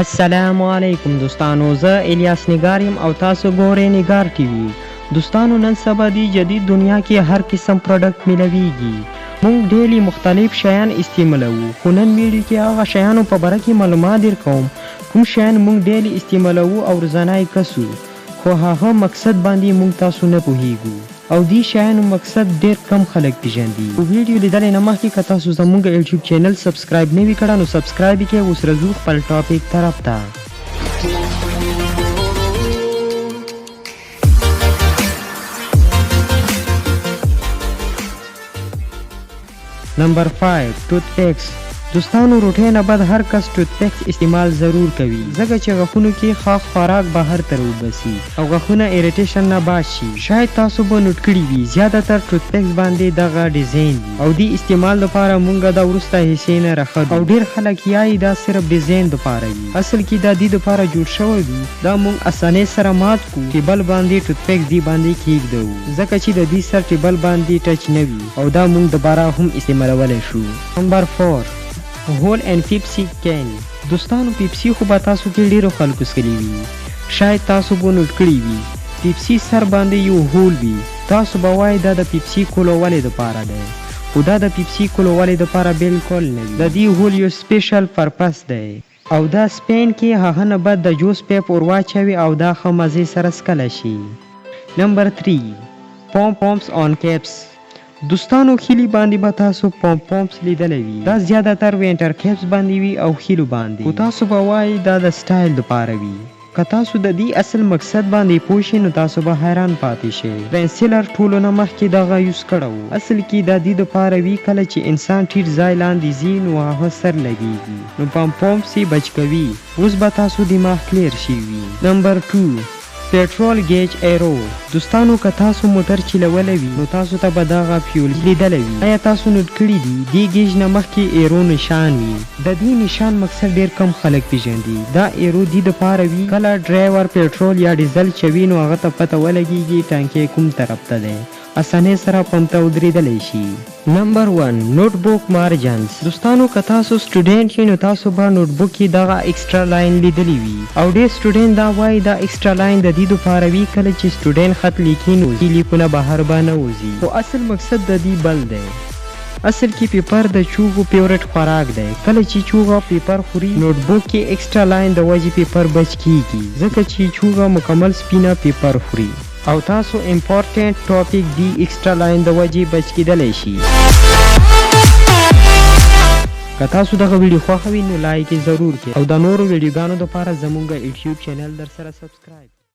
السلام علیکم دوستانو، زه الیاس نگار یم او تاسو ګورئ نگار ټي وي. دوستانو نن سبا دی جدید دنیا کې هر قسم پروډکټ ملویږي. مونږ ډیلی مختلف شیان استعمالوو، خو نن ویډیو کې هغه شیانو په باره کې معلومات درکوم کوم شیان مونږ ډیلی استعمالوو او روزانه یې کسو، خو هغه مقصد باندې مونږ تاسو نه پوهیږو او دې شیانو مقصد ډیر کم خلک پیژني. ویډیو لیدلې نه مخکې که تاسو زموږ یوټیوب چینل سبسکرایب نه وي کړی نو سبسکرایب یې کړئ. اوس راځو خپل ټاپک طرف ته. نمبر 5 ټوت پیکس. دوستانو روټۍ نه بعد هر کس ټوت پیکس استعمال ضرور کوي ځکه چې غاښونو کې خاص خوراک بهر ته راوباسي او غاښونه ایریټیشن نه باز شي. شاید تاسو به نوټ کړي وي زیاتره ټوت پیکس باندې دغه ډیزاین وي او د استعمال لپاره مونږ دا وروسته حصې نه راخدو او ډیر خلک یایي دا صرف ډیزاین لپاره وي. اصل کې دا د لپاره جوړ شوی وي. دا مونږ اسانۍ سره مات کو ټیبل باندې ټوت پیکس دی باندې کیږدو ځکه چې د دې سر ټیبل باندې ټچ نه وي او دا مونږ دوباره هم استعمالولی شو. نمبر 4 هول اینڈ پیپسی کین. دوستانو پیپسی خو به تاسو کې ډیرو خلکو څښلي وي. شاید تاسو به نوټ کړي وي پیپسی سر باندې یو هول وي. تاسو به وایئ دا د پیپسی کولولو دپاره دی، خو دا د پیپسی کولولو دپاره بالکل نه وي. د دې هول یو سپیشل پرپس دی او دا سپین کې هغه نه بعد د جوس پیپ ور واچوي او دا ښه مزې سره څښلی شي. نمبر 3 پومپس آن کیپس. دوستانو خیلی باندې به تاسو پومپس لیدلی وي. دا زیاتره وینټر کیپس باندې وي او خیلو باندې، خو تاسو به وایئ دا د سټایل دپاره وي. که تاسو د دې اصل مقصد باندې پوه شئ نو تاسو به حیران پاتې شئ. پرنسلر ټولو نه مخکې دغه یوز کړی و. اصل کې دا دې دپاره وي کله چې انسان ټیټ ځای لاندې ځي نو هغه سر لګیږي نو پومپس یې بچ کوي. اوس به تاسو دماغ کلیر شي وي. نمبر 2 پیټرول گیج ایرو. دوستانو که تاسو موټر چلولی وي نو تاسو ته به دغه فیول لیدلی وي. آیا تاسو نوټ کړي دي دې گیج نه مخکې ایرو نشان وي؟ د دې نشان مقصد ډیر کم خلک پیژني. دا ایرو دې دپاره وي کله ډرایور پیټرول یا ډیزل چوي نو هغه ته پته ولګیږي ټانکی کوم طرف ته دی، اسانۍ سره پمپ ته ودرېدلی شي. نمبر 1 نوټ بک مارجنز. دوستانو که تاسو سټوډنټ یې نو تاسو به نوټ بک کې دغه ایکسټرا لاین لیدلی وي او ډېر سټوډنټ دا وایي دا ایکسټرا لاین د دې دپاره وي کله چې سټوډنټ خط لیکي نو لیکونه بهر به نه وځي، خو اصل مقصد د دې بل دی. اصل کې پیپر د چوغو فیورټ خوراک دی. کله چې چوغه پیپر خوري نوټ بک کې ایکسټرا لاین د وجې پیپر بچ کیږي ځکه چې چوغه مکمل سپینه پیپر خوري او تاسو امپورټنټ ټاپک دی ایکسټرا لاین د وجې بچ کیدلی شي. که تاسو دغه ویډیو خوښوي نو لایک یې ضرور کړئ او د نورو ویډیوګانو دپاره زموږ یوټیوب چینل در سره سبسکرایب